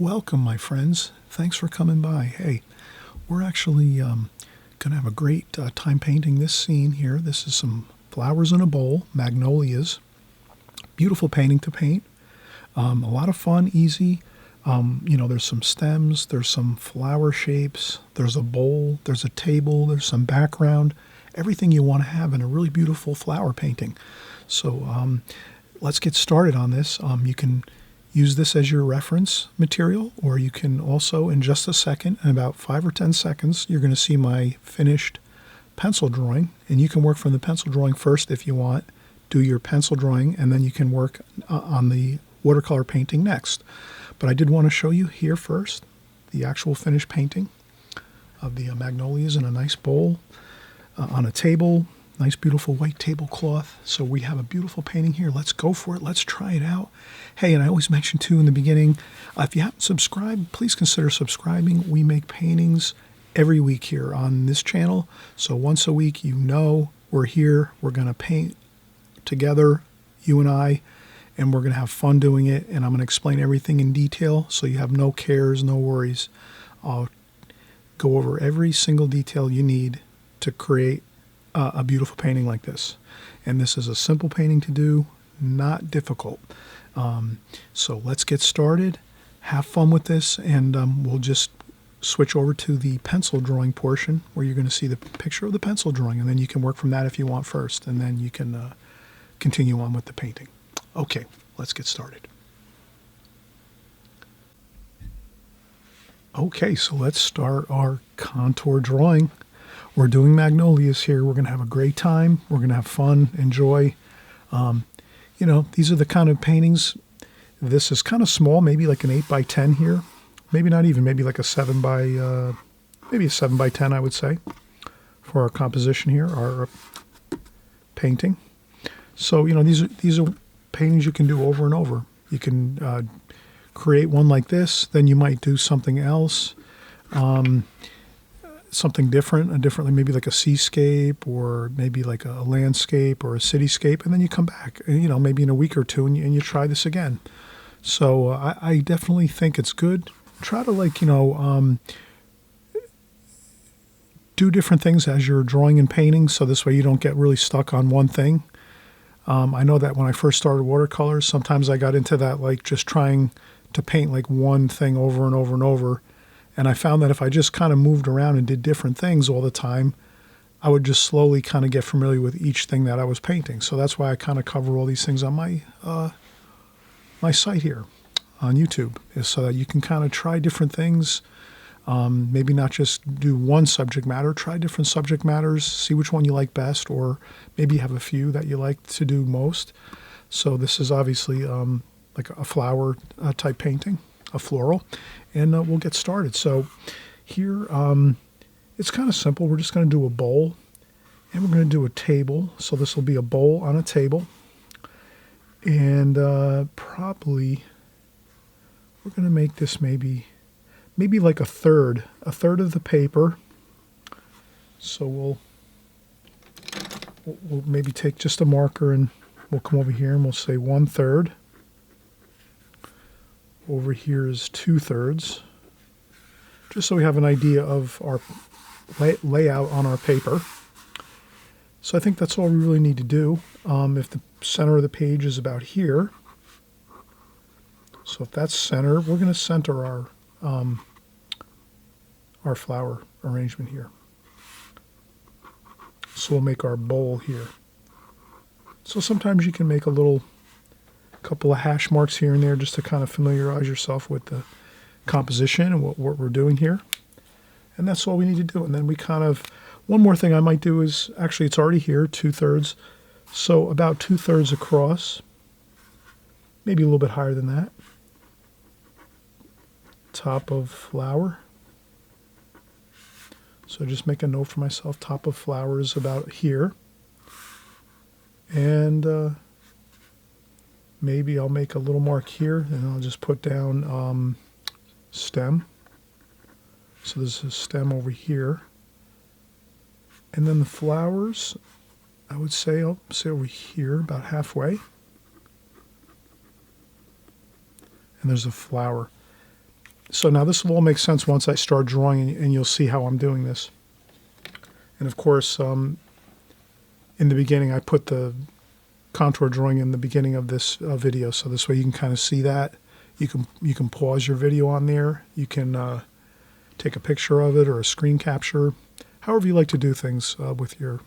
Welcome, my friends. Thanks for coming by. Hey, we're actually going to have a great time painting this scene here. This is some flowers in a bowl, magnolias. Beautiful painting to paint. A lot of fun, easy. There's some stems, there's some flower shapes, there's a bowl, there's a table, there's some background. Everything you want to have in a really beautiful flower painting. So let's get started on this. You can use this as your reference material, or you can also, in just a second, in about 5 or 10 seconds, you're going to see my finished pencil drawing. And you can work from the pencil drawing first if you want. Do your pencil drawing, and then you can work on the watercolor painting next. But I did want to show you here first the actual finished painting of the magnolias in a nice bowl on a table. Nice, beautiful white tablecloth. So we have a beautiful painting here. Let's go for it. Let's try it out. Hey, and I always mention too in the beginning, if you haven't subscribed, please consider subscribing. We make paintings every week here on this channel. So once a week, we're here. We're going to paint together, you and I, and we're going to have fun doing it. And I'm going to explain everything in detail so you have no cares, no worries. I'll go over every single detail you need to create a beautiful painting like this. And this is a simple painting to do, not difficult. So let's get started, have fun with this, and we'll just switch over to the pencil drawing portion where you're going to see the picture of the pencil drawing, and then you can work from that if you want first, and then you can continue on with the painting. Okay, let's get started. Okay, so let's start our contour drawing. We're doing magnolias here. We're going to have a great time. We're going to have fun, enjoy. These are the kind of paintings. This is kind of small, maybe like an 8 by 10 here. Maybe not even, maybe like a 7 by 10, I would say, for our composition here, our painting. So, these are paintings you can do over and over. You can create one like this, then you might do something else. Something different, maybe like a seascape, or maybe like a landscape or a cityscape, and then you come back, maybe in a week or two, and you try this again. So I definitely think it's good. Try to do different things as you're drawing and painting, so this way you don't get really stuck on one thing. I know that when I first started watercolors, sometimes I got into that, just trying to paint like one thing over and over and over. And I found that if I just kind of moved around and did different things all the time, I would just slowly kind of get familiar with each thing that I was painting. So that's why I kind of cover all these things on my site here on YouTube, is so that you can kind of try different things. Maybe not just do one subject matter, try different subject matters, see which one you like best, or maybe you have a few that you like to do most. So this is obviously like a flower type painting, a floral, and we'll get started. So here, it's kind of simple. We're just going to do a bowl, and we're going to do a table. So this will be a bowl on a table, and probably we're going to make this maybe like a third of the paper. So we'll maybe take just a marker, and we'll come over here and we'll say 1/3. Over here is 2/3, just so we have an idea of our layout on our paper. So I think that's all we really need to do. If the center of the page is about here, so if that's center, we're going to center our flower arrangement here. So we'll make our bowl here. So sometimes you can make a couple of hash marks here and there just to kind of familiarize yourself with the composition and what we're doing here. And that's all we need to do. And then one more thing I might do is, actually it's already here, 2/3. So about 2/3 across, maybe a little bit higher than that. Top of flower. So just make a note for myself, top of flower is about here. And maybe I'll make a little mark here, and I'll just put down stem. So there's a stem over here. And then the flowers, I'll say over here, about halfway. And there's a flower. So now this will all make sense once I start drawing, and you'll see how I'm doing this. And of course, in the beginning, I put the contour drawing in the beginning of this video, so this way you can kind of see that. You can pause your video on there. You can take a picture of it or a screen capture, however you like to do things with your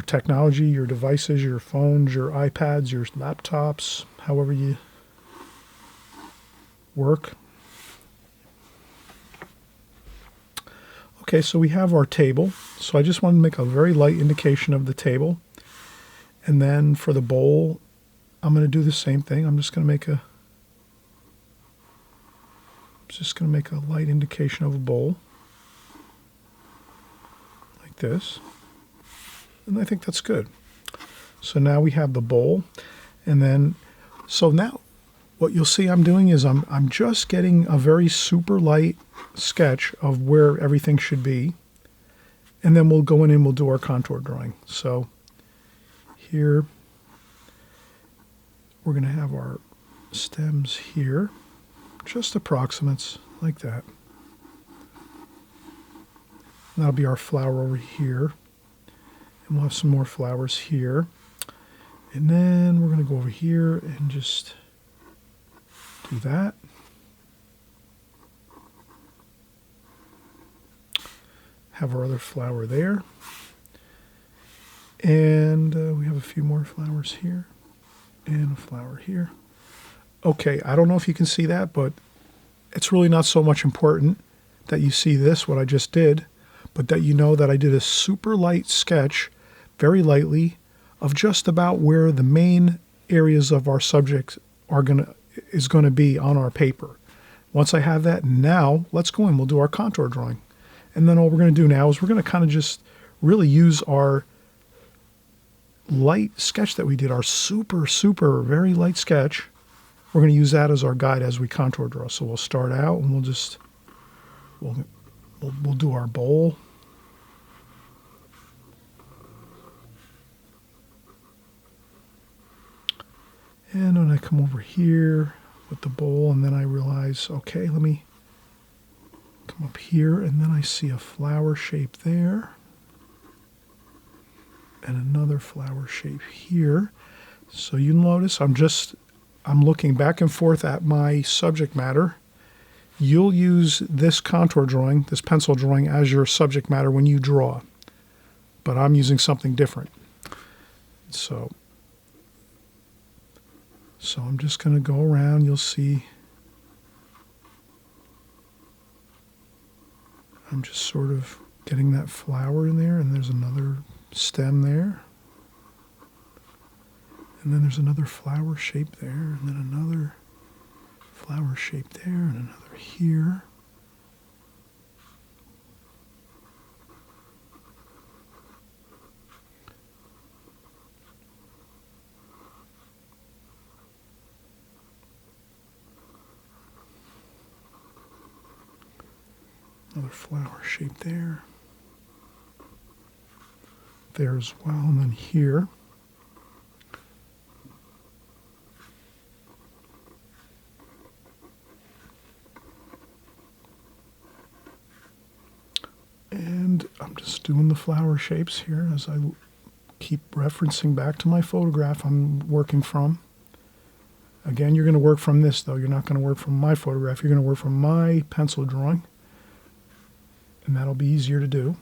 technology, your devices, your phones, your iPads, your laptops, however you work. Okay, so we have our table. So I just want to make a very light indication of the table. And then for the bowl, I'm going to do the same thing. I'm just going to make a light indication of a bowl. Like this. And I think that's good. So now we have the bowl. And then, so now what you'll see I'm doing is I'm just getting a very super light sketch of where everything should be. And then we'll go in and we'll do our contour drawing. So here, we're going to have our stems here, just approximates like that. And that'll be our flower over here. And we'll have some more flowers here. And then we're going to go over here and just do that. Have our other flower there. And we have a few more flowers here. And a flower here. Okay, I don't know if you can see that, but it's really not so much important that you see this, what I just did, but that you know that I did a super light sketch, very lightly, of just about where the main areas of our subject is going to be on our paper. Once I have that, now let's go in. We'll do our contour drawing. And then all we're going to do now is we're going to kind of just really use our light sketch that we did, our super, super, very light sketch. We're going to use that as our guide as we contour draw. So we'll start out and we'll do our bowl. And when I come over here with the bowl, and then I realize, okay, let me come up here, and then I see a flower shape there. And another flower shape here. So you notice I'm looking back and forth at my subject matter. You'll use this contour drawing, this pencil drawing, as your subject matter when you draw. But I'm using something different. So I'm just going to go around. You'll see I'm just sort of getting that flower in there, and there's another stem there. And then there's another flower shape there, and then another flower shape there, and another here. Another flower shape there. There as well, and then here. And I'm just doing the flower shapes here as I keep referencing back to my photograph I'm working from. Again, you're going to work from this, though. You're not going to work from my photograph. You're going to work from my pencil drawing. And that'll be easier to do.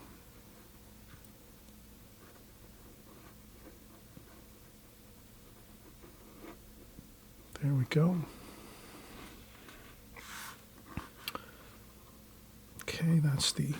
There we go. Okay, that's the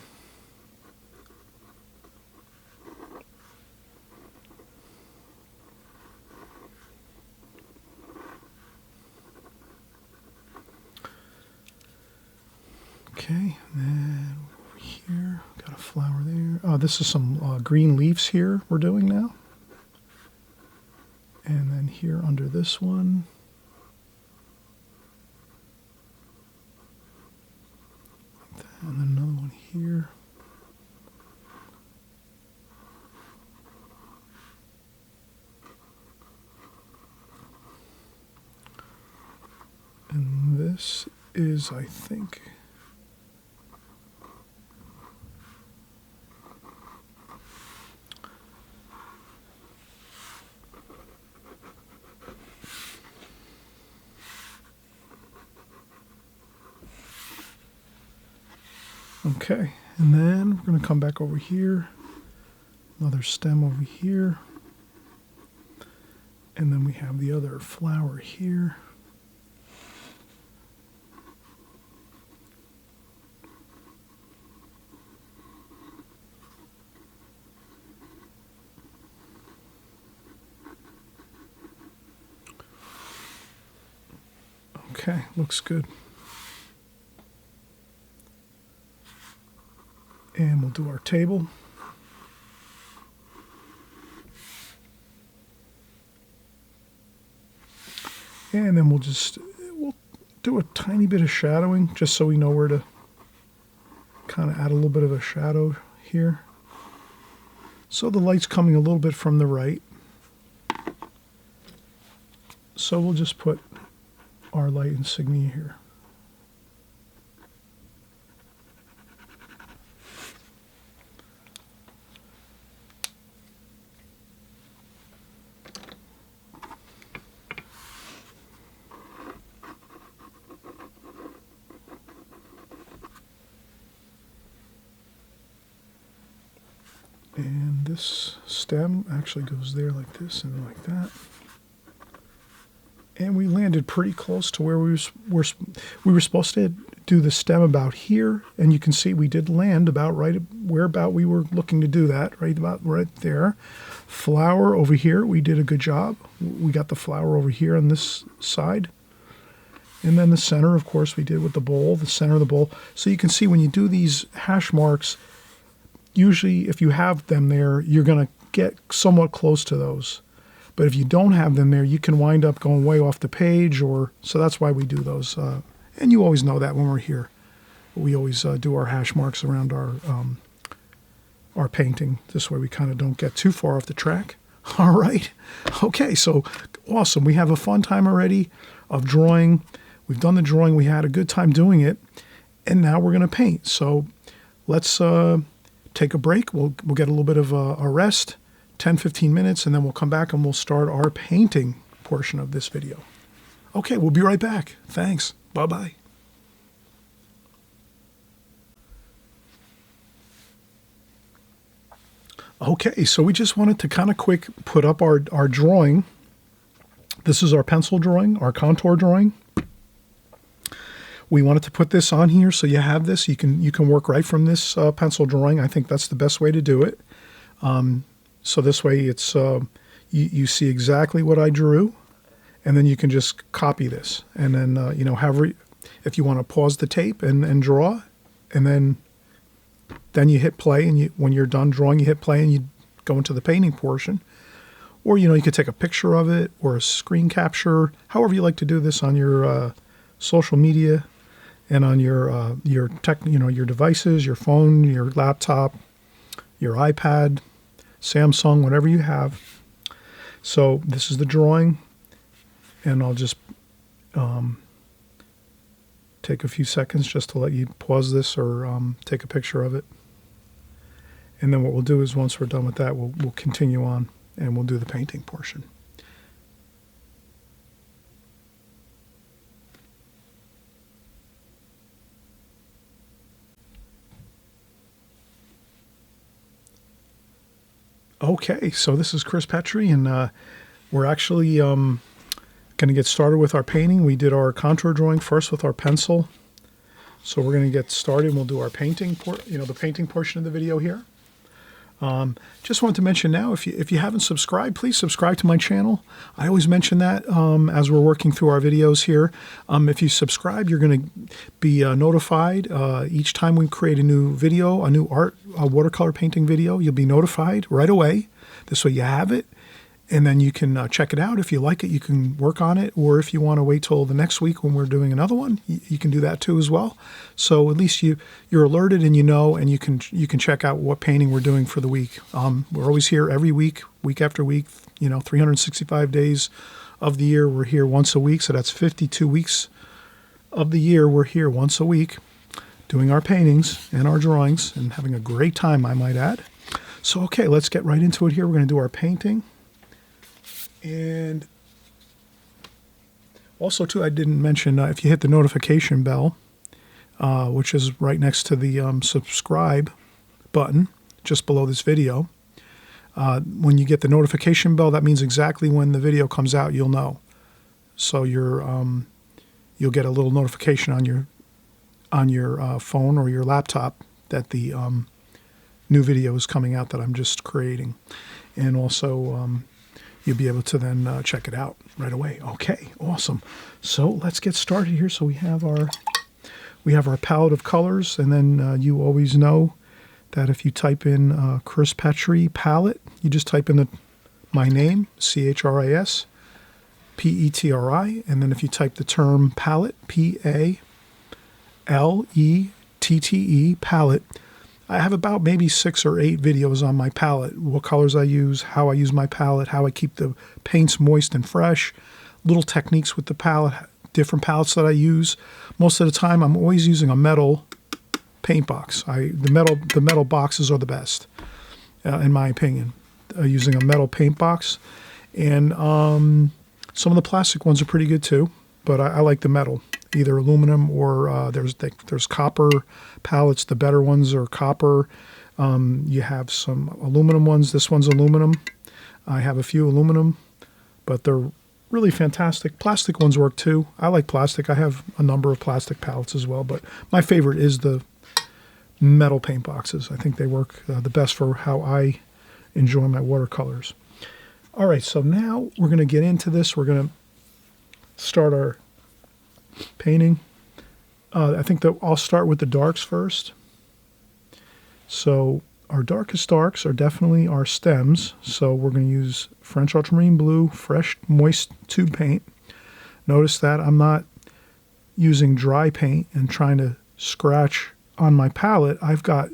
okay, and then over here, got a flower there. Oh, this is some green leaves here we're doing now. And then here under this one, and then another one here. is, I think, okay, and then we're going to come back over here, another stem over here, and then we have the other flower here. Okay, looks good. And we'll do our table. And then we'll do a tiny bit of shadowing just so we know where to kind of add a little bit of a shadow here. So the light's coming a little bit from the right. So we'll just put our light insignia here. And this stem actually goes there like this and like that. And we landed pretty close to where we were supposed to do the stem about here. And you can see we did land about right where about we were looking to do that, right about right there. Flower over here, we did a good job. We got the flower over here on this side. And then the center, of course, we did with the bowl, the center of the bowl. So you can see when you do these hash marks, usually if you have them there, you're going to get somewhat close to those. But if you don't have them there, you can wind up going way off the page. So that's why we do those. And you always know that when we're here. We always do our hash marks around our painting. This way we kind of don't get too far off the track. All right. Okay, so awesome. We have a fun time already of drawing. We've done the drawing. We had a good time doing it. And now we're going to paint. So let's take a break. We'll get a little bit of a rest, 10-15 minutes, and then we'll come back and we'll start our painting portion of this video. Okay, we'll be right back. Thanks. Bye-bye. Okay, so we just wanted to kind of quick put up our drawing. This is our pencil drawing, our contour drawing. We wanted to put this on here so you have this. You can work right from this pencil drawing. I think that's the best way to do it. So this way it's you see exactly what I drew, and then you can just copy this. And then, if you want to pause the tape and draw, and then you hit play, and when you're done drawing, you hit play and you go into the painting portion. Or, you could take a picture of it or a screen capture, however you like to do this on your social media and on your tech, your devices, your phone, your laptop, your iPad, Samsung, whatever you have. So this is the drawing, and I'll just take a few seconds just to let you pause this or take a picture of it. And then what we'll do is once we're done with that, we'll continue on and we'll do the painting portion. Okay, so this is Chris Petrie, and we're actually going to get started with our painting. We did our contour drawing first with our pencil, so we're going to get started. And we'll do our painting, the painting portion of the video here. Just wanted to mention now, if you haven't subscribed, please subscribe to my channel. I always mention that as we're working through our videos here. If you subscribe, you're going to be notified each time we create a new video, a new watercolor painting video. You'll be notified right away. This way you have it, and then you can check it out. If you like it, you can work on it, or if you want to wait till the next week when we're doing another one, you can do that too as well. So at least you're alerted and and you can check out what painting we're doing for the week. We're always here every week, week after week. 365 days of the year we're here once a week, so that's 52 weeks of the year, we're here once a week doing our paintings and our drawings and having a great time, I might add. So, okay, let's get right into it here. We're going to do our painting. And also, too, I didn't mention, if you hit the notification bell, which is right next to the subscribe button just below this video, when you get the notification bell, that means exactly when the video comes out, you'll know. So you'll get a little notification on your phone or your laptop that the new video is coming out that I'm just creating. And also you'll be able to then check it out right away. Okay, awesome. So let's get started here. So we have our palette of colors, and then you always know that if you type in Chris Petrie palette, you just type in my name, ChrisPetri, and then if you type the term palette, P-A-L-E-T-T-E, palette, I have about maybe 6 or 8 videos on my palette, what colors I use, how I use my palette, how I keep the paints moist and fresh, little techniques with the palette, different palettes that I use. Most of the time, I'm always using a metal paint box. The metal boxes are the best, in my opinion, using a metal paint box. And some of the plastic ones are pretty good too, but I like the metal, either aluminum or there's copper palettes. The better ones are copper. You have some aluminum ones. This one's aluminum. I have a few aluminum, but they're really fantastic. Plastic ones work too. I like plastic. I have a number of plastic palettes as well, but my favorite is the metal paint boxes. I think they work the best for how I enjoy my watercolors. All right, so now we're going to get into this. We're going to start our painting. I think that I'll start with the darks first. So our darkest darks are definitely our stems. So we're going to use French ultramarine blue, fresh moist tube paint. Notice that I'm not using dry paint and trying to scratch on my palette. I've got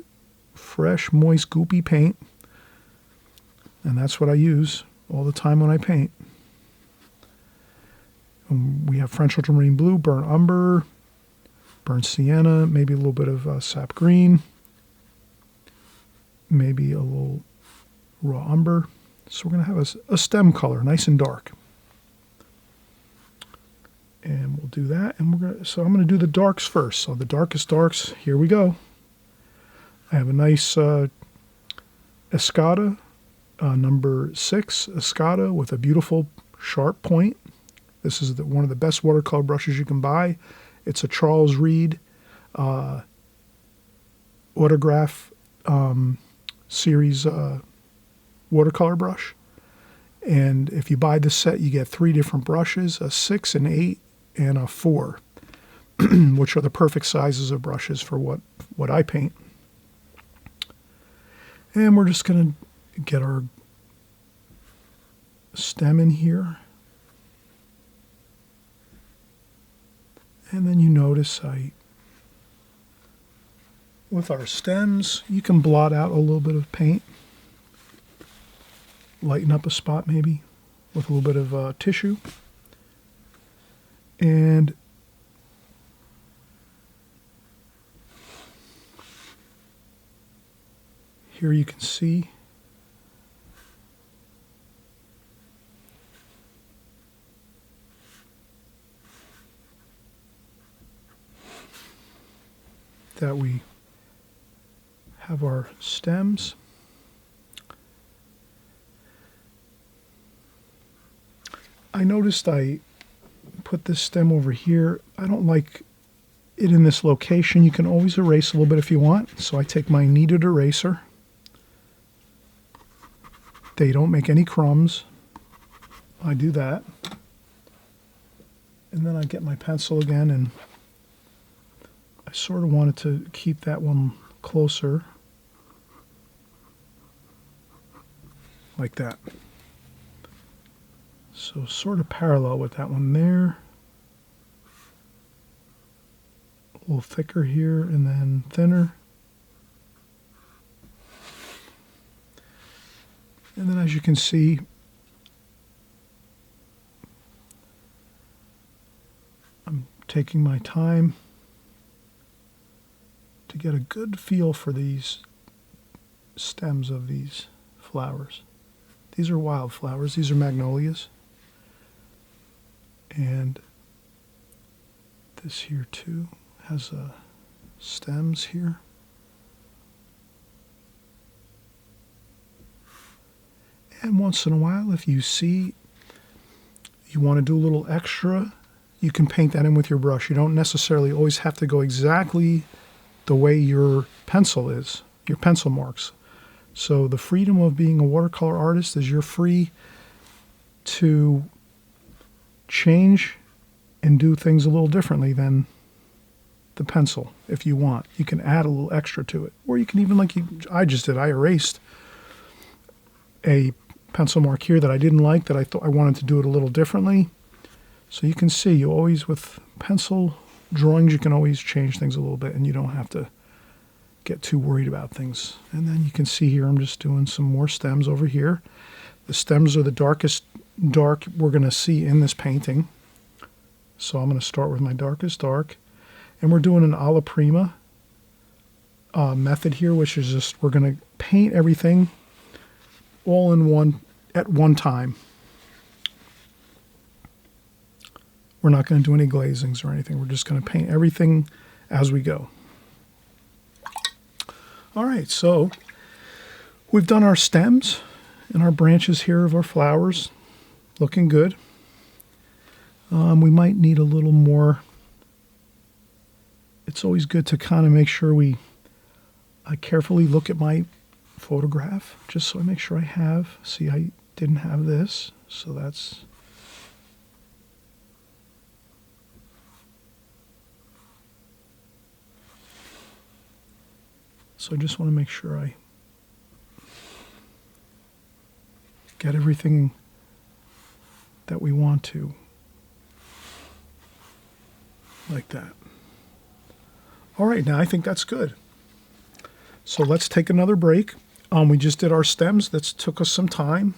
fresh, moist, goopy paint, and that's what I use all the time when I paint. We have French ultramarine blue, burnt umber, burnt sienna, maybe a little bit of sap green, maybe a little raw umber. So we're going to have a stem color, nice and dark. And we'll do that. And I'm going to do the darks first. So the darkest darks, here we go. I have a nice Escada, number 6 Escada with a beautiful sharp point. This is one of the best watercolor brushes you can buy. It's a Charles Reed Autograph series watercolor brush. And if you buy this set, you get 3 different brushes, a 6, an 8, and a 4, which are the perfect sizes of brushes for what I paint. And we're just going to get our stem in here. And then you notice with our stems, you can blot out a little bit of paint. Lighten up a spot maybe with a little bit of tissue. And here you can see that we have our stems. I noticed I put this stem over here. I don't like it in this location. You can always erase a little bit if you want. So I take my kneaded eraser. They don't make any crumbs. I do that. And then I get my pencil again, and I sort of wanted to keep that one closer. Like that. So sort of parallel with that one there. A little thicker here and then thinner. And then as you can see, I'm taking my time to get a good feel for these stems of these flowers. These are wildflowers. These are magnolias. And this here too has stems here. And once in a while, if you see you want to do a little extra, you can paint that in with your brush. You don't necessarily always have to go exactly the way your pencil is, your pencil marks. So the freedom of being a watercolor artist is you're free to change and do things a little differently than the pencil if you want. You can add a little extra to it. Or you can even, like I just did, I erased a pencil mark here that I didn't like, that I thought I wanted to do it a little differently. So you can see, you always, with pencil drawings, you can always change things a little bit, and you don't have to get too worried about things. And then you can see here, I'm just doing some more stems over here. The stems are the darkest dark we're going to see in this painting. So I'm going to start with my darkest dark. And we're doing an alla prima method here, which is just, we're going to paint everything all in one, at one time. We're not going to do any glazings or anything. We're just going to paint everything as we go. All right, so we've done our stems and our branches here of our flowers. Looking good. We might need a little more. It's always good to kind of make sure I carefully look at my photograph, just so I make sure I have. See, I didn't have this, so that's... So I just want to make sure I get everything that we want to, like that. All right, now I think that's good. So let's take another break. We just did our stems. That took us some time.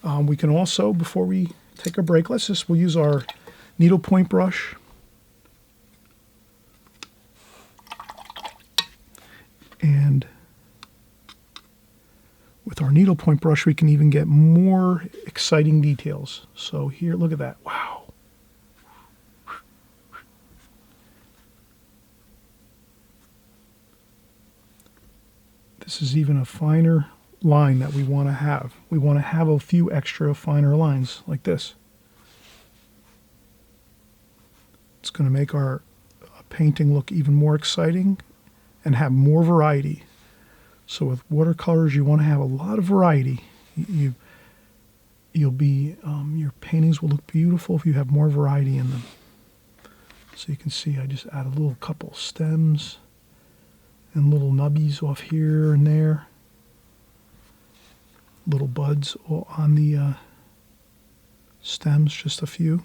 We can also, before we take a break, we'll use our needlepoint brush. And with our needlepoint brush, we can even get more exciting details. So here, look at that. Wow. This is even a finer line that we want to have. We want to have a few extra finer lines like this. It's going to make our painting look even more exciting and have more variety. So with watercolors, you want to have a lot of variety. You'll be your paintings will look beautiful if you have more variety in them. So you can see I just add a little couple stems and little nubbies off here and there. Little buds on the stems, just a few.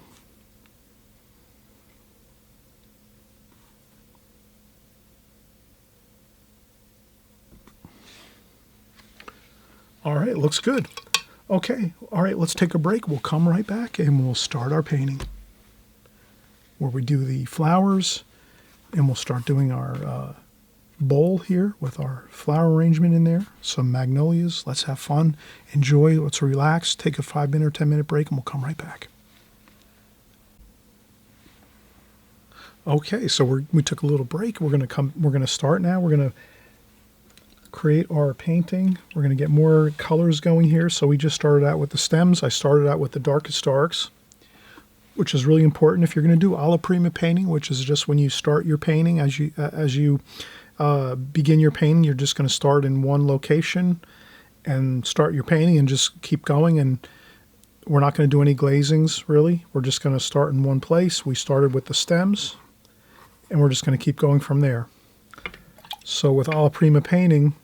All right, looks good. Okay, all right, let's take a break. We'll come right back and we'll start our painting, where we do the flowers, and we'll start doing our bowl here with our flower arrangement in there, some magnolias. Let's have fun, enjoy, let's relax, take a 5-minute or 10-minute break, and we'll come right back. Okay, so we took a little break. We're gonna start now. We're gonna create our painting. We're going to get more colors going here. So we just started out with the stems. I started out with the darkest darks, which is really important if you're going to do alla prima painting, which is just when you start your painting. As you begin your painting, you're just going to start in one location and start your painting and just keep going. And we're not going to do any glazings, really. We're just going to start in one place. We started with the stems, and we're just going to keep going from there. So with alla prima painting,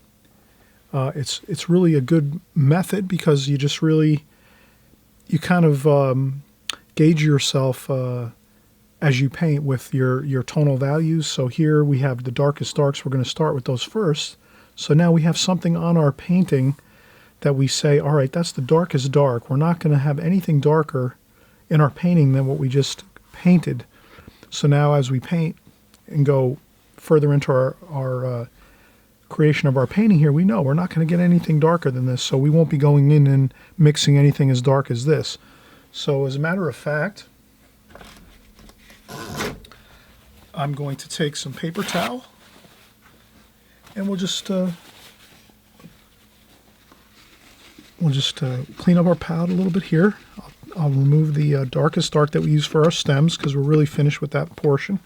it's really a good method, because you just really, you kind of gauge yourself as you paint with your tonal values. So here we have the darkest darks. We're going to start with those first. So now we have something on our painting that we say, all right, that's the darkest dark. We're not going to have anything darker in our painting than what we just painted. So now as we paint and go further into our creation of our painting here, we know we're not going to get anything darker than this, so we won't be going in and mixing anything as dark as this. So as a matter of fact, I'm going to take some paper towel and we'll just clean up our palette a little bit here. I'll remove the darkest dark that we use for our stems because we're really finished with that portion.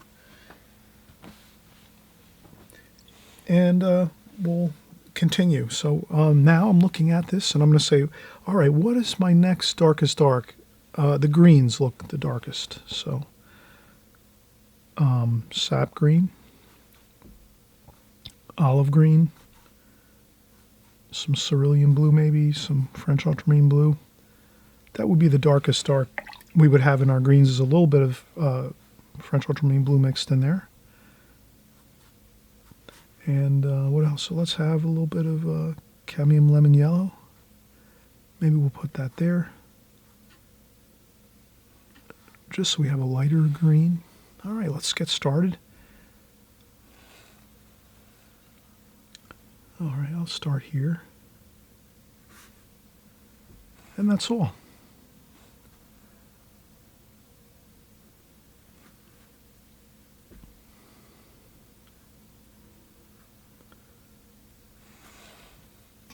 And we'll continue. So now I'm looking at this and I'm going to say, all right, what is my next darkest dark? The greens look the darkest. So sap green, olive green, some cerulean blue maybe, some French ultramarine blue. That would be the darkest dark we would have in our greens, is a little bit of French ultramarine blue mixed in there. And what else? So let's have a little bit of cadmium lemon yellow. Maybe we'll put that there. Just so we have a lighter green. All right, let's get started. All right, I'll start here. And that's all.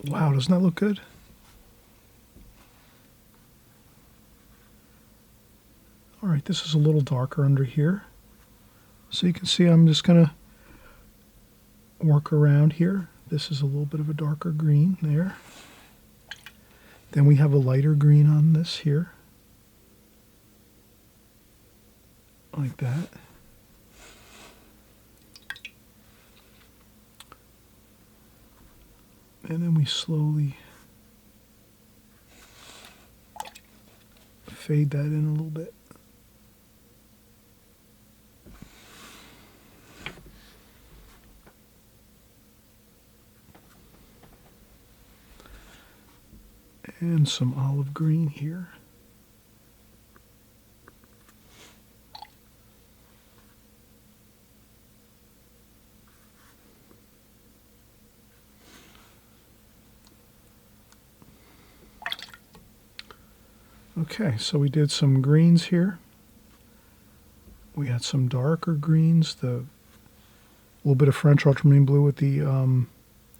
Wow, doesn't that look good? All right, this is a little darker under here. So you can see I'm just going to work around here. This is a little bit of a darker green there. Then we have a lighter green on this here. Like that. And then we slowly fade that in a little bit. And some olive green here. Okay, so we did some greens here. We had some darker greens, the little bit of French ultramarine blue with the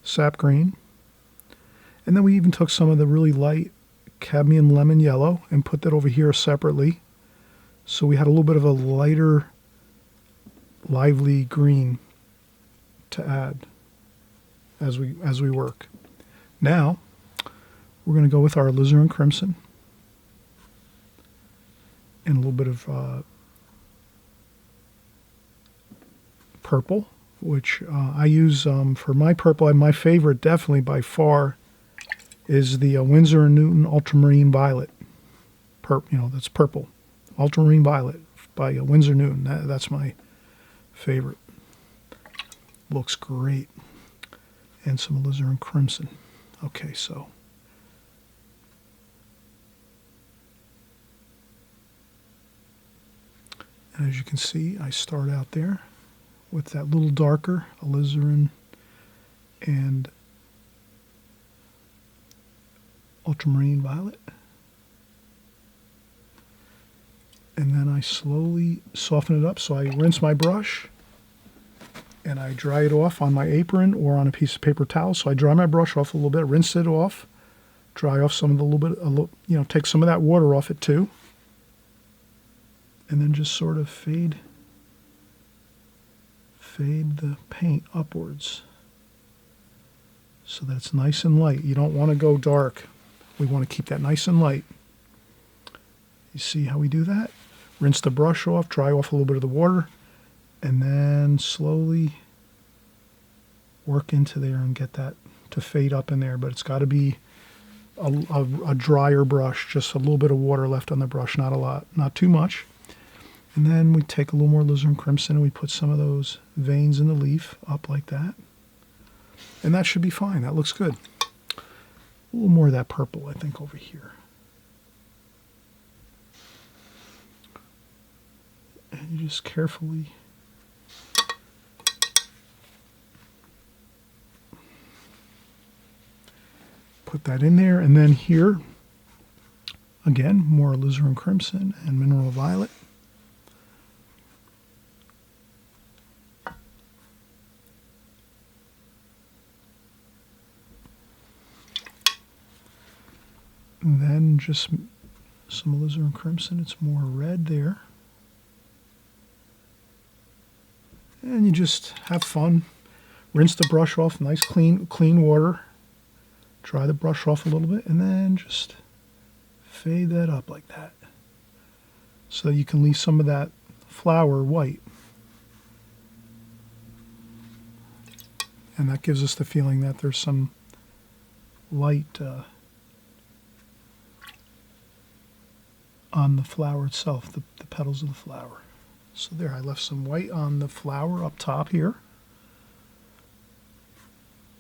sap green. And then we even took some of the really light cadmium lemon yellow and put that over here separately. So we had a little bit of a lighter, lively green to add as we work. Now, we're going to go with our alizarin crimson and a little bit of purple, which I use for my purple. And my favorite, definitely by far, is the Winsor & Newton Ultramarine Violet. That's purple. Ultramarine Violet by Winsor & Newton. That's my favorite. Looks great. And some alizarin crimson. Okay, so. And as you can see, I start out there with that little darker alizarin and ultramarine violet. And then I slowly soften it up. So I rinse my brush and I dry it off on my apron or on a piece of paper towel. So I dry my brush off a little bit, rinse it off, dry off some of the little bit, take some of that water off it too. And then just sort of fade the paint upwards so that it's nice and light. You don't want to go dark. We want to keep that nice and light. You see how we do that? Rinse the brush off, dry off a little bit of the water, and then slowly work into there and get that to fade up in there. But it's got to be a drier brush, just a little bit of water left on the brush, not a lot, not too much. And then we take a little more alizarin crimson and we put some of those veins in the leaf up like that. And that should be fine. That looks good. A little more of that purple, I think, over here. And you just carefully put that in there. And then here, again, more alizarin crimson and mineral violet. And then just some alizarin crimson. It's more red there. And you just have fun. Rinse the brush off, nice clean water. Dry the brush off a little bit, and then just fade that up like that. So you can leave some of that flower white. And that gives us the feeling that there's some light on the flower itself, the petals of the flower. So there, I left some white on the flower up top here.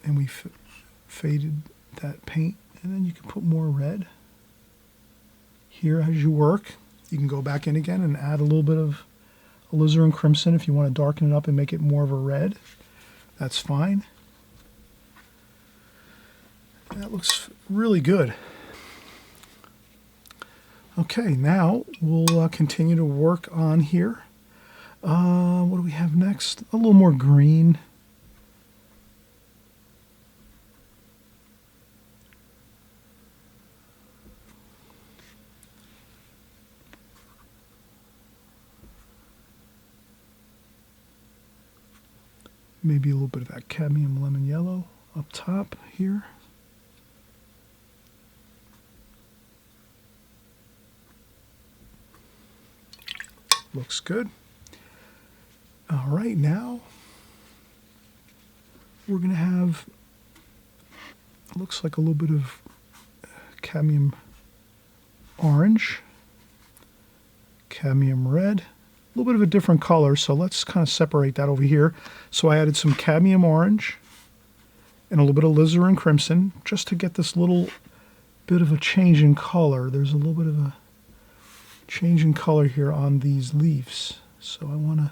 And we faded that paint. And then you can put more red here as you work. You can go back in again and add a little bit of alizarin crimson if you want to darken it up and make it more of a red. That's fine. That looks really good. Okay, now we'll continue to work on here. What do we have next? A little more green. Maybe a little bit of that cadmium lemon yellow up top here. Looks good. All right, now we're going to have, looks like a little bit of cadmium orange, cadmium red, a little bit of a different color, so let's kind of separate that over here. So I added some cadmium orange and a little bit of alizarin crimson just to get this little bit of a change in color. There's a little bit of a change in color here on these leaves. So I want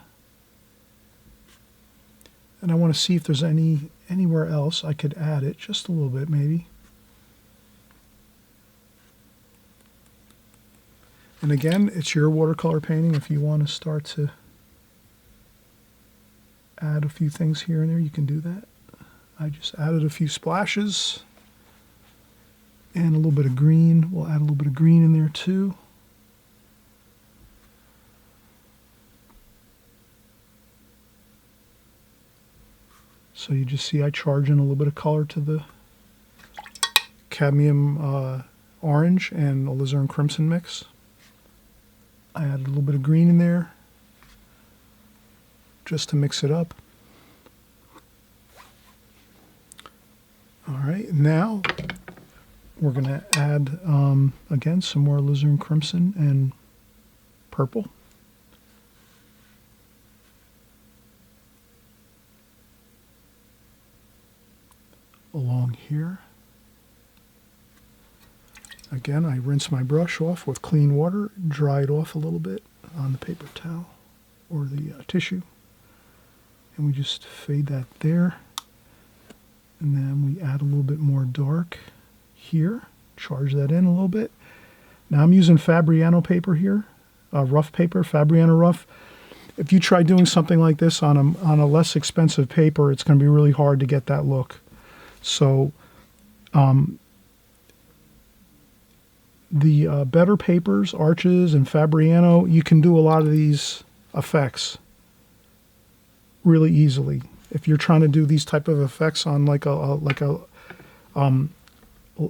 to see if there's anywhere else I could add it, just a little bit maybe. And again, it's your watercolor painting. If you want to start to add a few things here and there, you can do that. I just added a few splashes and a little bit of green. We'll add a little bit of green in there too. So you just see I charge in a little bit of color to the cadmium orange and alizarin crimson mix. I added a little bit of green in there just to mix it up. All right, now we're going to add, again, some more alizarin crimson and purple. Along here. Again, I rinse my brush off with clean water, dry it off a little bit on the paper towel or the tissue, and we just fade that there. And then we add a little bit more dark here, charge that in a little bit. Now I'm using Fabriano paper here, rough paper, Fabriano rough. If you try doing something like this on a less expensive paper, it's going to be really hard to get that look. So the better papers, Arches and Fabriano, you can do a lot of these effects really easily. If you're trying to do these type of effects on like a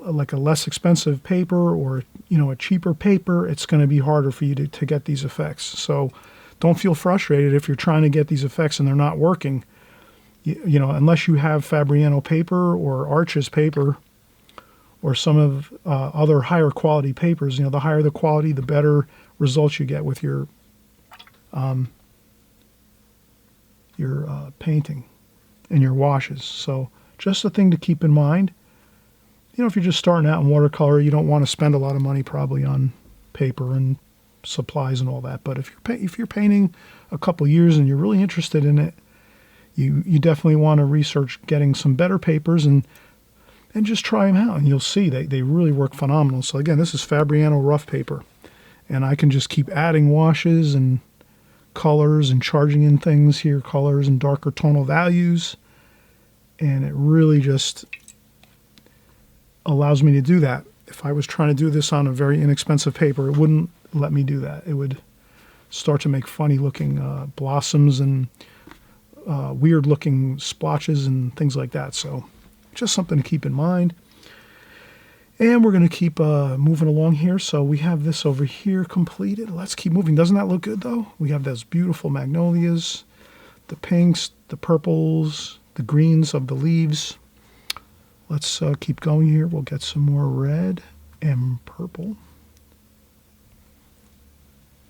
less expensive paper or a cheaper paper, it's going to be harder for you to get these effects. So don't feel frustrated if you're trying to get these effects and they're not working. Unless you have Fabriano paper or Arches paper or some of other higher quality papers, the higher the quality, the better results you get with your painting and your washes. So just a thing to keep in mind. If you're just starting out in watercolor, you don't want to spend a lot of money probably on paper and supplies and all that. But if you're painting a couple years and you're really interested in it, you definitely want to research getting some better papers and just try them out, and you'll see they really work phenomenal. So again, this is Fabriano rough paper, and I can just keep adding washes and colors and charging in things here, colors and darker tonal values, and it really just allows me to do that. If I was trying to do this on a very inexpensive paper, it wouldn't let me do that. It would start to make funny looking blossoms and weird looking splotches and things like that. So just something to keep in mind. And we're going to keep moving along here. So we have this over here completed. Let's keep moving. Doesn't that look good though? We have those beautiful magnolias, the pinks, the purples, the greens of the leaves. Let's keep going here. We'll get some more red and purple.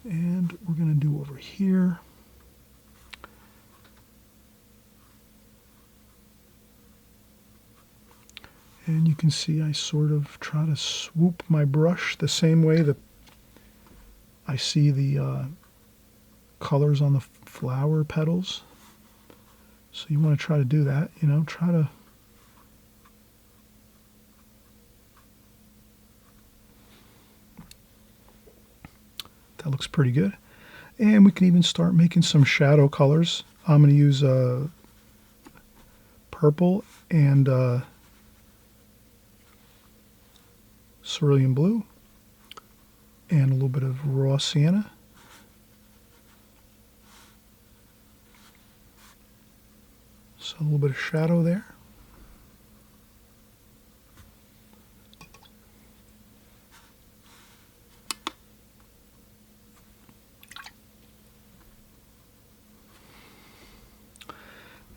And we're going to do over here. And you can see I sort of try to swoop my brush the same way that I see the colors on the flower petals. So you want to try to do that, you know, try to that looks pretty good. And we can even start making some shadow colors. I'm going to use purple and cerulean blue and a little bit of raw sienna. So a little bit of shadow there.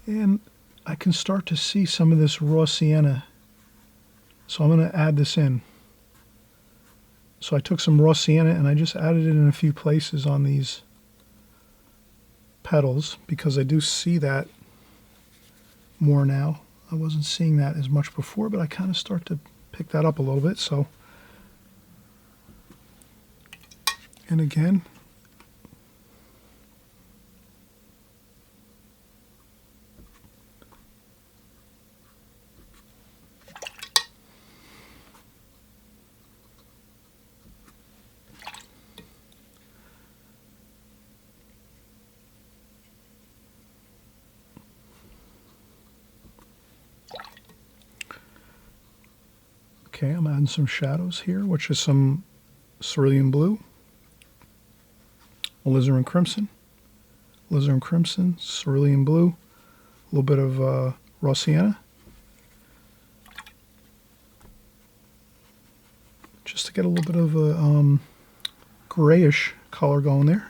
And I can start to see some of this raw sienna. So I'm going to add this in. So I took some raw sienna and I just added it in a few places on these petals because I do see that more now. I wasn't seeing that as much before, but I kind of start to pick that up a little bit. So, and again, okay, I'm adding some shadows here, which is some cerulean blue, alizarin crimson, cerulean blue, a little bit of raw sienna, just to get a little bit of a grayish color going there.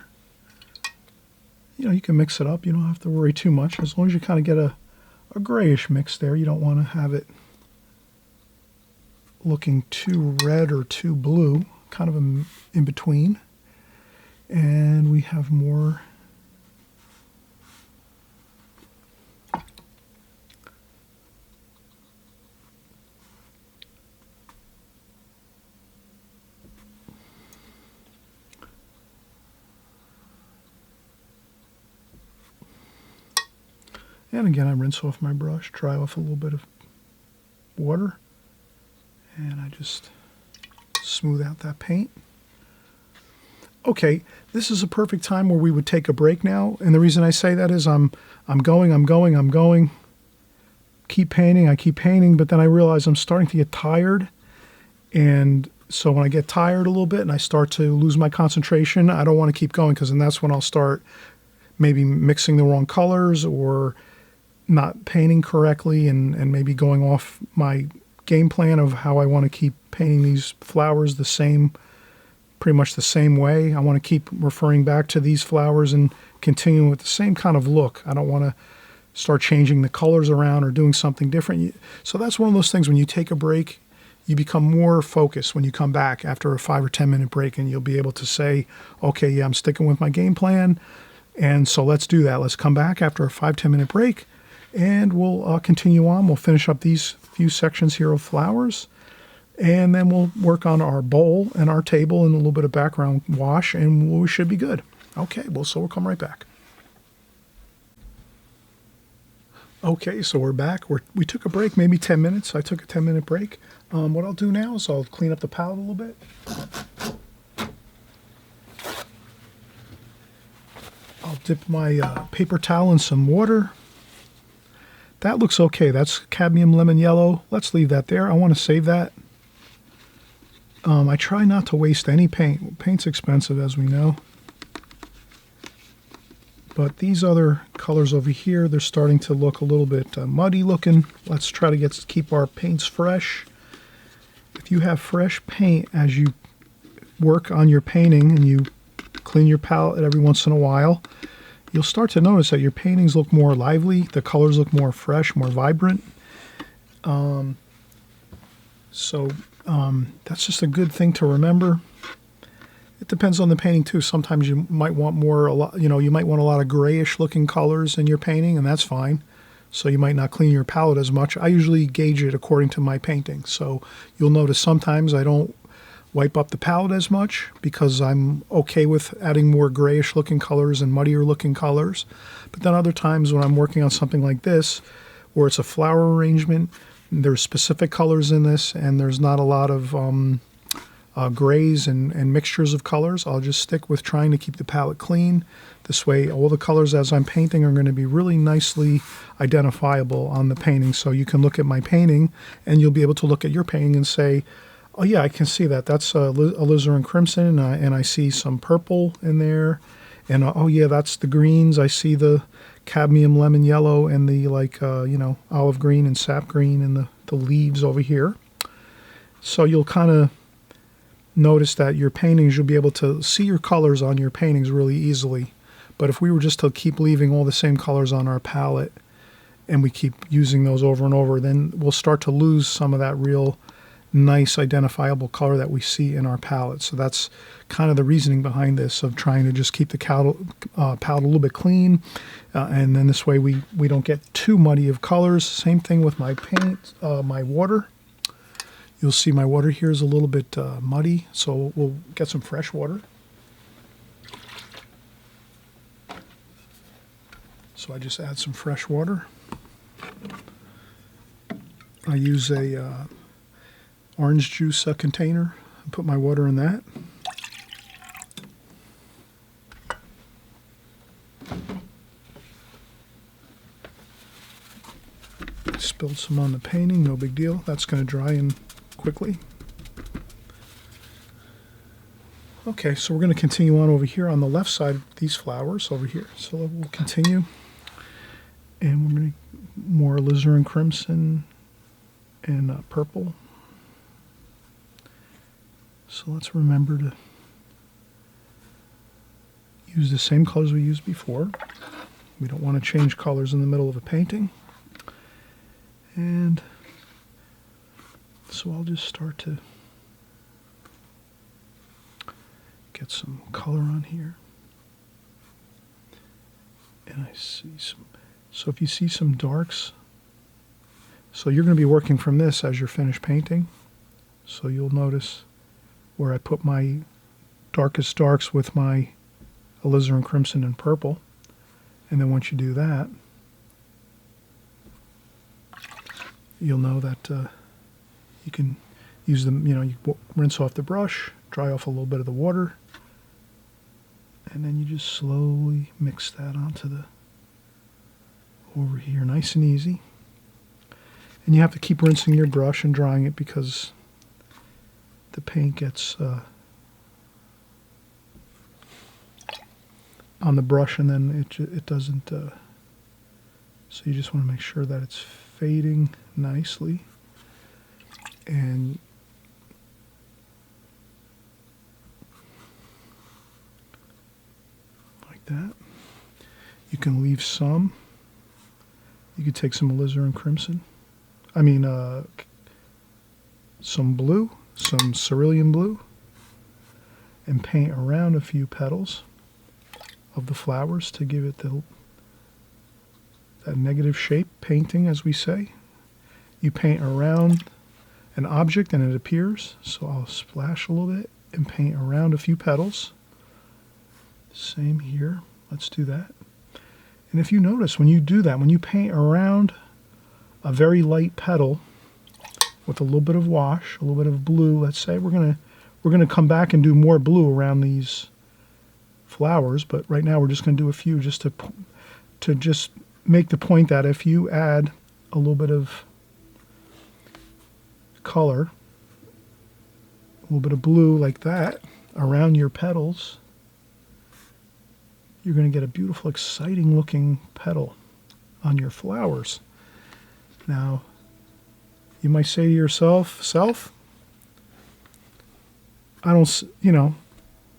You know, you can mix it up. You don't have to worry too much. As long as you kind of get a grayish mix there, you don't want to have it looking too red or too blue, kind of in between. And we have more and again I rinse off my brush, dry off a little bit of water, and I just smooth out that paint. Okay, this is a perfect time where we would take a break now, and the reason I say that is I'm going, keep painting, but then I realize I'm starting to get tired, and so when I get tired a little bit and I start to lose my concentration, I don't want to keep going, because then that's when I'll start maybe mixing the wrong colors or not painting correctly, and maybe going off my game plan of how I want to keep painting these flowers pretty much the same way. I want to keep referring back to these flowers and continuing with the same kind of look. I don't want to start changing the colors around or doing something different. So that's one of those things, when you take a break, you become more focused when you come back after a 5 or 10 minute break, and you'll be able to say, okay, yeah, I'm sticking with my game plan, and so let's do that. Let's come back after a 5-10 minute break, and we'll continue on. We'll finish up these few sections here of flowers, And then we'll work on our bowl and our table and a little bit of background wash, and we should be good. Okay, well, so we'll come right back. Okay, so we're back. We took a break, maybe 10 minutes. I took a 10-minute break. What I'll do now is I'll clean up the palette a little bit. I'll dip my paper towel in some water. That looks okay. That's cadmium lemon yellow. Let's leave that there. I want to save that. I try not to waste any paint. Paint's expensive, as we know. But these other colors over here, they're starting to look a little bit muddy looking. Let's try to keep our paints fresh. If you have fresh paint as you work on your painting and you clean your palette every once in a while, you'll start to notice that your paintings look more lively, the colors look more fresh, more vibrant. That's just a good thing to remember. It depends on the painting too. Sometimes you might want you might want a lot of grayish looking colors in your painting, and that's fine. So you might not clean your palette as much. I usually gauge it according to my painting. So you'll notice sometimes I don't wipe up the palette as much because I'm okay with adding more grayish looking colors and muddier looking colors. But then other times when I'm working on something like this, where it's a flower arrangement, there's specific colors in this and there's not a lot of grays and mixtures of colors, I'll just stick with trying to keep the palette clean. This way all the colors as I'm painting are going to be really nicely identifiable on the painting. So you can look at my painting and you'll be able to look at your painting and say, oh yeah, I can see that. That's alizarin crimson, and I see some purple in there. And oh yeah, that's the greens. I see the cadmium lemon yellow and the olive green and sap green and the leaves over here. So you'll kind of notice that your paintings, you'll be able to see your colors on your paintings really easily. But if we were just to keep leaving all the same colors on our palette and we keep using those over and over, then we'll start to lose some of that real nice identifiable color that we see in our palette. So that's kind of the reasoning behind this, of trying to just keep the palette a little bit clean, and then this way we don't get too muddy of colors. Same thing with my paint, my water. You'll see my water here is a little bit muddy, so we'll get some fresh water. So I just add some fresh water. I use a orange juice container and put my water in that. Spilled some on the painting, no big deal. That's going to dry in quickly. Okay, so we're going to continue on over here on the left side of these flowers over here. So we'll continue. And we're going to more alizarin crimson and purple. So let's remember to use the same colors we used before. We don't want to change colors in the middle of a painting. And so I'll just start to get some color on here. And I see some, so if you see some darks, so you're going to be working from this as you're finished painting. So you'll notice where I put my darkest darks with my alizarin crimson and purple. And then once you do that, you'll know that you can use them, you rinse off the brush, dry off a little bit of the water, and then you just slowly mix that onto over here, nice and easy. And you have to keep rinsing your brush and drying it because the paint gets on the brush, and then it doesn't. So you just want to make sure that it's fading nicely, and like that. You can leave some. You could take some alizarin crimson. Some blue. Some cerulean blue, and paint around a few petals of the flowers to give it that negative shape painting, as we say. You paint around an object and it appears. So I'll splash a little bit and paint around a few petals. Same here. Let's do that. And if you notice, when you do that, when you paint around a very light petal with a little bit of wash, a little bit of blue, let's say, we're gonna come back and do more blue around these flowers, but right now we're just gonna do a few just to just make the point that if you add a little bit of color, a little bit of blue like that around your petals, you're going to get a beautiful, exciting looking petal on your flowers. Now, you might say to yourself, I don't,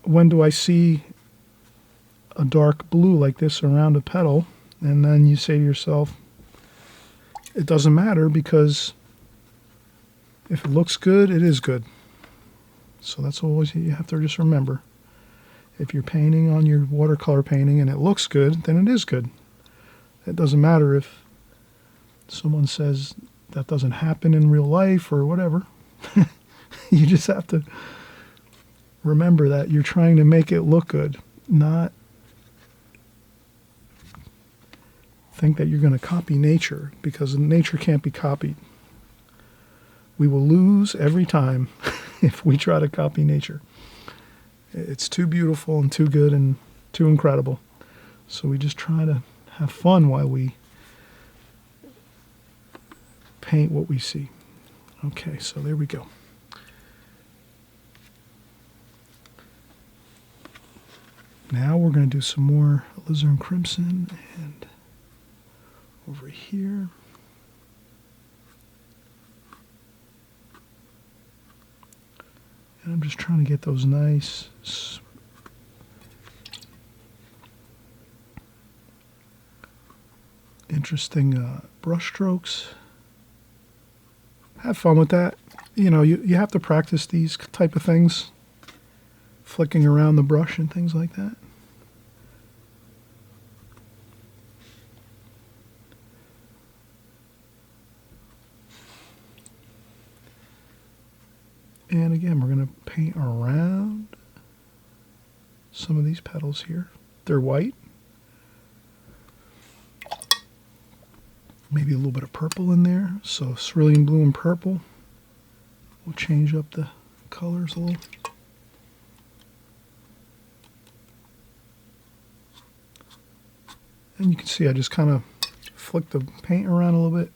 when do I see a dark blue like this around a petal? And then you say to yourself, it doesn't matter, because if it looks good, it is good. So that's always, you have to just remember. If you're painting on your watercolor painting and it looks good, then it is good. It doesn't matter if someone says that doesn't happen in real life or whatever. You just have to remember that you're trying to make it look good, not think that you're going to copy nature, because nature can't be copied. We will lose every time if we try to copy nature. It's too beautiful and too good and too incredible. So we just try to have fun while we paint what we see. Okay, so there we go. Now we're going to do some more alizarin crimson, and over here. And I'm just trying to get those nice interesting brush strokes. Have fun with that. You have to practice these type of things, flicking around the brush and things like that. And again, we're going to paint around some of these petals here. They're white. Maybe a little bit of purple in there. So cerulean blue and purple. We'll change up the colors a little. And you can see I just kind of flick the paint around a little bit.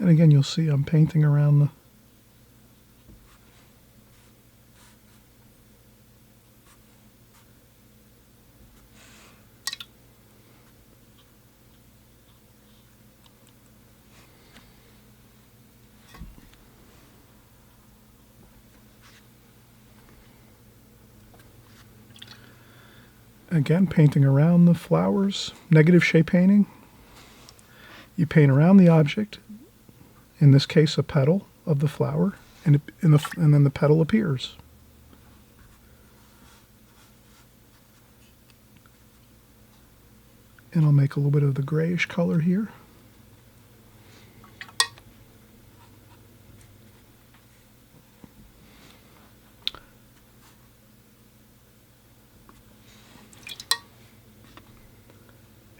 And again, you'll see I'm painting around the again, painting around the flowers. Negative shape painting. You paint around the object, in this case a petal of the flower, and then the petal appears. And I'll make a little bit of the grayish color here.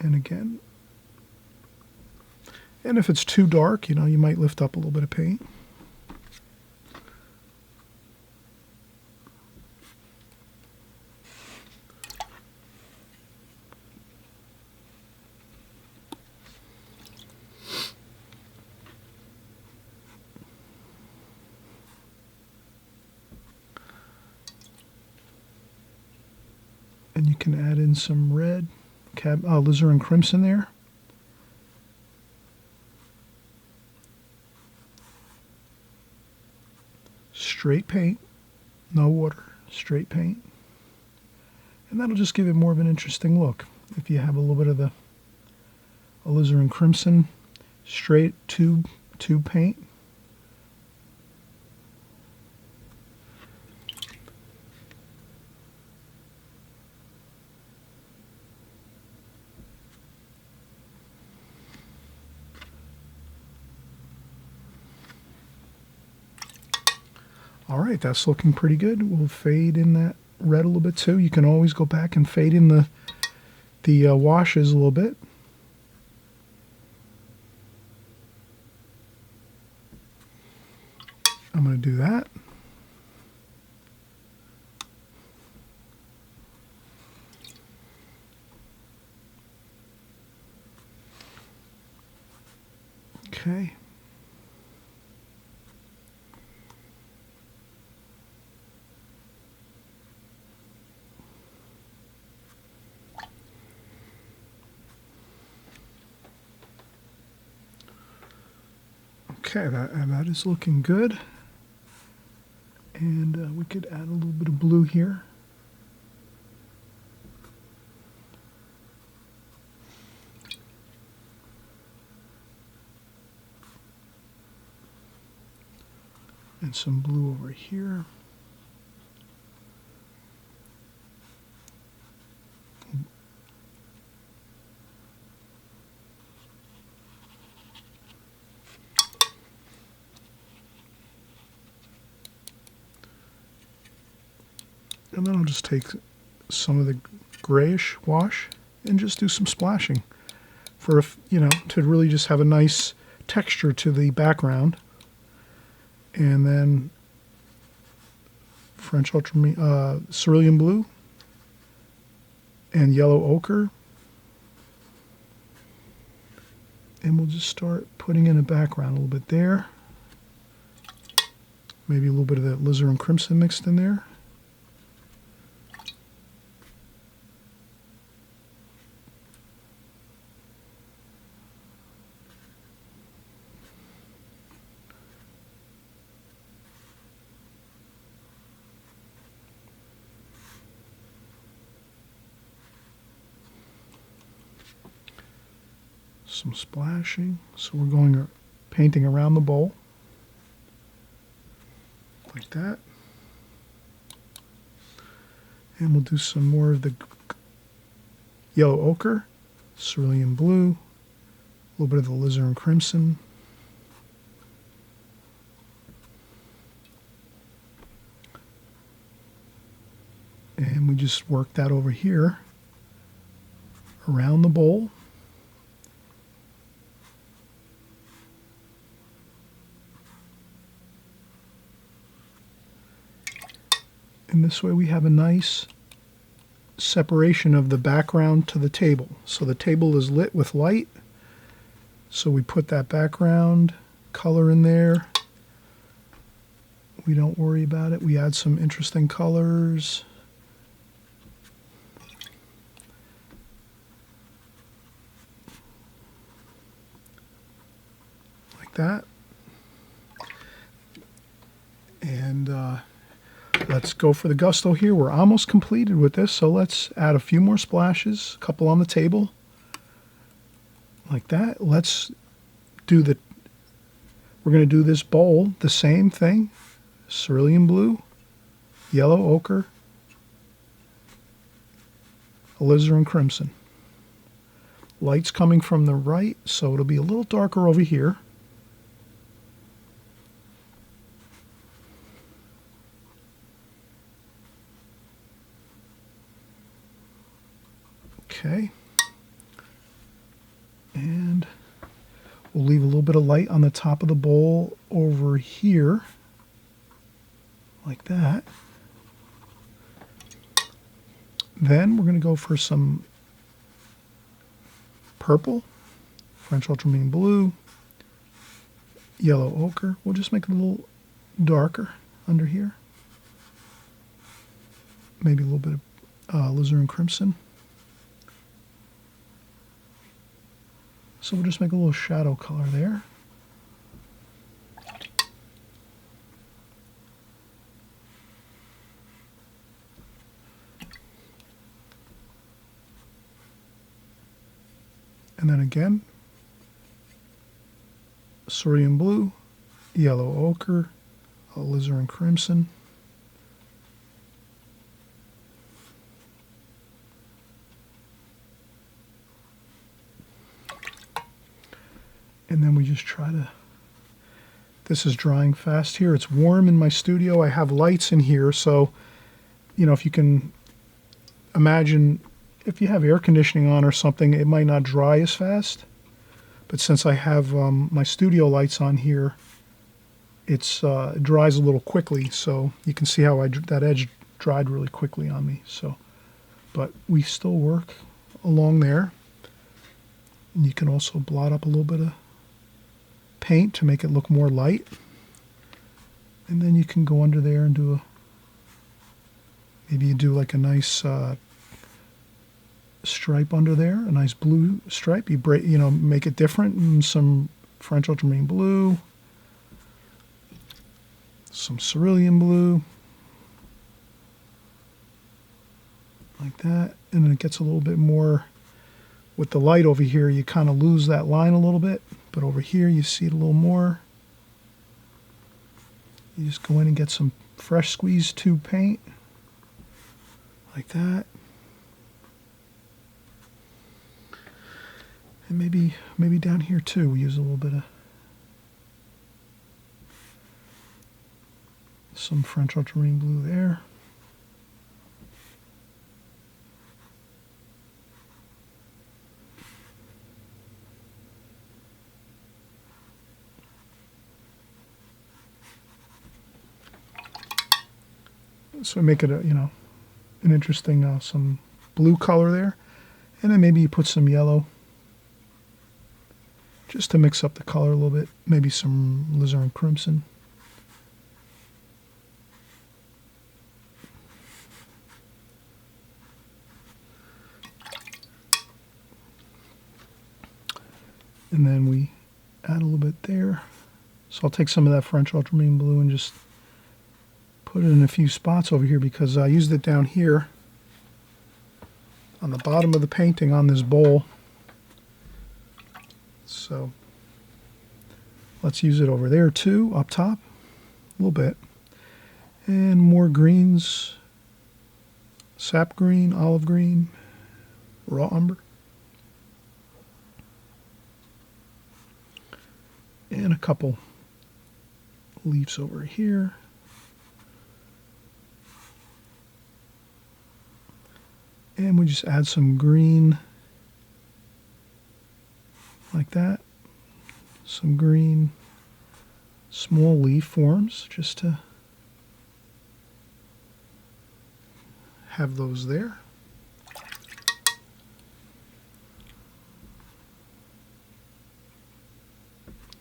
And again, and if it's too dark, you might lift up a little bit of paint. And you can add in some red, alizarin crimson there. Straight paint, no water, straight paint. And that'll just give it more of an interesting look. If you have a little bit of the alizarin crimson, straight tube paint. All right, that's looking pretty good. We'll fade in that red a little bit too. You can always go back and fade in the washes a little bit. I'm going to do that. Okay. Okay, that is looking good. And we could add a little bit of blue here. And some blue over here. And then I'll just take some of the grayish wash and just do some splashing for, to really just have a nice texture to the background. And then French cerulean blue and yellow ochre. And we'll just start putting in a background a little bit there. Maybe a little bit of that alizarin crimson mixed in there. Some splashing. So we're going painting around the bowl like that. And we'll do some more of the yellow ochre, cerulean blue, a little bit of the alizarin crimson. And we just work that over here around the bowl. And this way we have a nice separation of the background to the table. So the table is lit with light. So we put that background color in there. We don't worry about it. We add some interesting colors. Like that. And let's go for the gusto here. We're almost completed with this, so let's add a few more splashes, a couple on the table, like that. Let's do we're going to do this bowl, the same thing, cerulean blue, yellow ochre, alizarin crimson. Light's coming from the right, so it'll be a little darker over here. Okay, and we'll leave a little bit of light on the top of the bowl over here, like that. Then we're going to go for some purple, French ultramarine blue, yellow ochre. We'll just make it a little darker under here. Maybe a little bit of alizarin crimson. So we'll just make a little shadow color there. And then again, cerulean blue, yellow ochre, alizarin crimson. And then we just try to, this is drying fast here. It's warm in my studio. I have lights in here, so, you know, if you can imagine, if you have air conditioning on or something, it might not dry as fast. But since I have my studio lights on here, it dries a little quickly. So you can see how that edge dried really quickly on me. So, but we still work along there. And you can also blot up a little bit of paint to make it look more light. And then you can go under there and do maybe you do like a nice stripe under there, a nice blue stripe. You make it different, and some French ultramarine blue, some cerulean blue, like that. And then it gets a little bit more, with the light over here, you kind of lose that line a little bit, but over here you see it a little more. You just go in and get some fresh squeezed tube paint, like that. And maybe down here too, we use a little bit of some French ultramarine blue there. So make it an interesting some blue color there, and then maybe you put some yellow just to mix up the color a little bit. Maybe some alizarin crimson. And then we add a little bit there. So I'll take some of that French ultramarine blue and just put it in a few spots over here, because I used it down here on the bottom of the painting on this bowl. So let's use it over there too, up top, a little bit. And more greens, sap green, olive green, raw umber. And a couple leaves over here. And we just add some green, like that. Some green small leaf forms, just to have those there.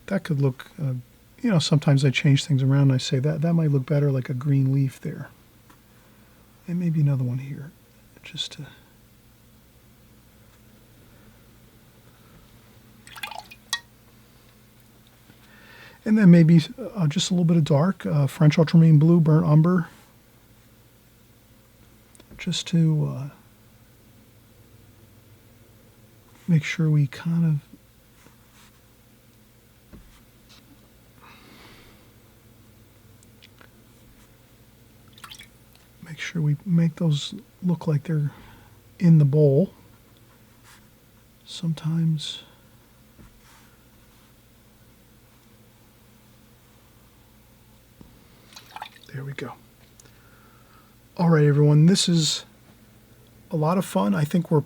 That could look, sometimes I change things around and I say that might look better like a green leaf there. And maybe another one here, just to... And then maybe just a little bit of dark, French ultramarine blue, burnt umber, just to make sure we kind of make those look like they're in the bowl. Sometimes there we go. All right, everyone, this is a lot of fun. I think we're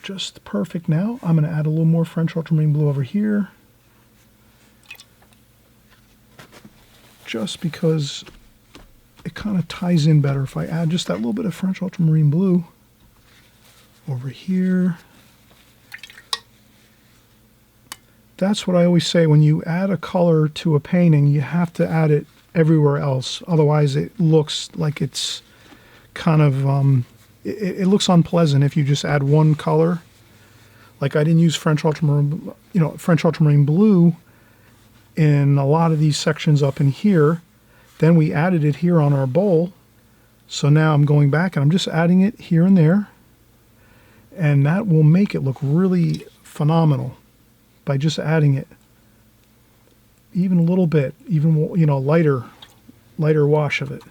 just perfect now. I'm going to add a little more French ultramarine blue over here, just because it kind of ties in better if I add just that little bit of French ultramarine blue over here. That's what I always say, when you add a color to a painting, you have to add it everywhere else. Otherwise, it looks like it's kind of, it looks unpleasant if you just add one color. Like I didn't use French ultramarine blue in a lot of these sections up in here. Then we added it here on our bowl. So now I'm going back and I'm just adding it here and there. And that will make it look really phenomenal by just adding it even a little bit, even, you know, lighter wash of it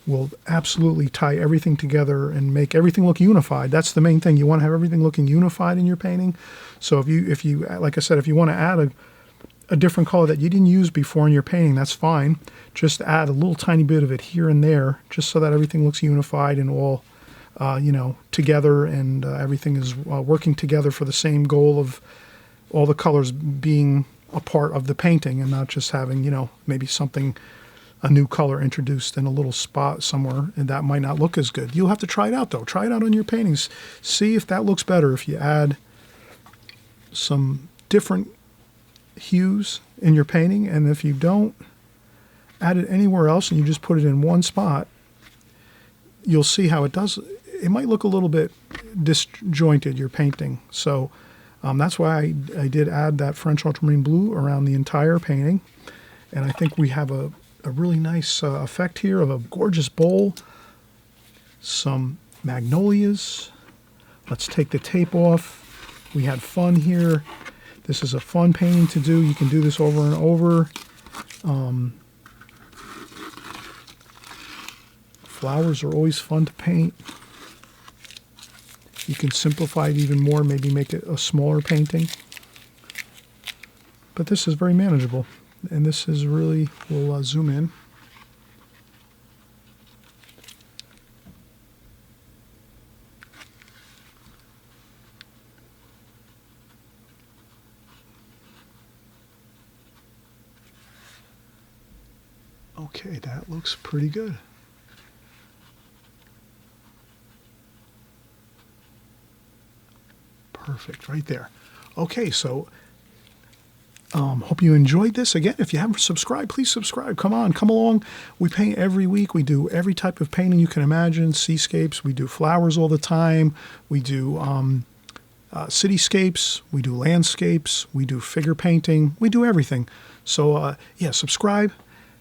will absolutely tie everything together and make everything look unified. That's the main thing. You want to have everything looking unified in your painting. So if you like I said, if you want to add a different color that you didn't use before in your painting, that's fine. Just add a little tiny bit of it here and there, just so that everything looks unified and all, you know, together, and everything is working together for the same goal of all the colors being a part of the painting, and not just having, you know, maybe a new color introduced in a little spot somewhere, and that might not look as good. You'll have to try it out though. Try it out on your paintings. See if that looks better if you add some different hues in your painting, and if you don't add it anywhere else and you just put it in one spot, you'll see how it does. It might look a little bit disjointed, your painting. So that's why I did add that French ultramarine blue around the entire painting, and I think we have a really nice effect here of a gorgeous bowl, some magnolias. Let's take the tape off. We had fun here. This is a fun painting to do. You can do this over and over. Flowers are always fun to paint. You can simplify it even more, maybe make it a smaller painting. But this is very manageable. And this is really, we'll zoom in. Okay, that looks pretty good. Perfect, right there. Okay, so hope you enjoyed this. Again, if you haven't subscribed, please subscribe. Come on, come along. We paint every week. We do every type of painting you can imagine. Seascapes. We do flowers all the time. We do cityscapes. We do landscapes. We do figure painting. We do everything. So yeah, subscribe,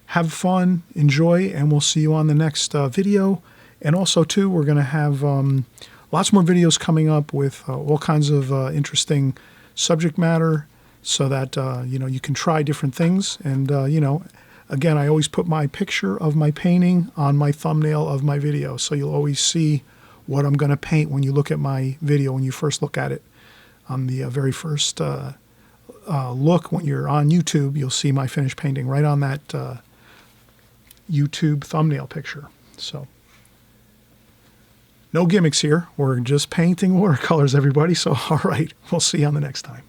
have fun, enjoy, and we'll see you on the next video. And also, too, we're going to have lots more videos coming up with all kinds of interesting subject matter, so that you know, you can try different things. And you know, again, I always put my picture of my painting on my thumbnail of my video, so you'll always see what I'm going to paint when you look at my video. When you first look at it on the very first look, when you're on YouTube, you'll see my finished painting right on that YouTube thumbnail picture. So no gimmicks here. We're just painting watercolors, everybody. So all right, we'll see you on the next time.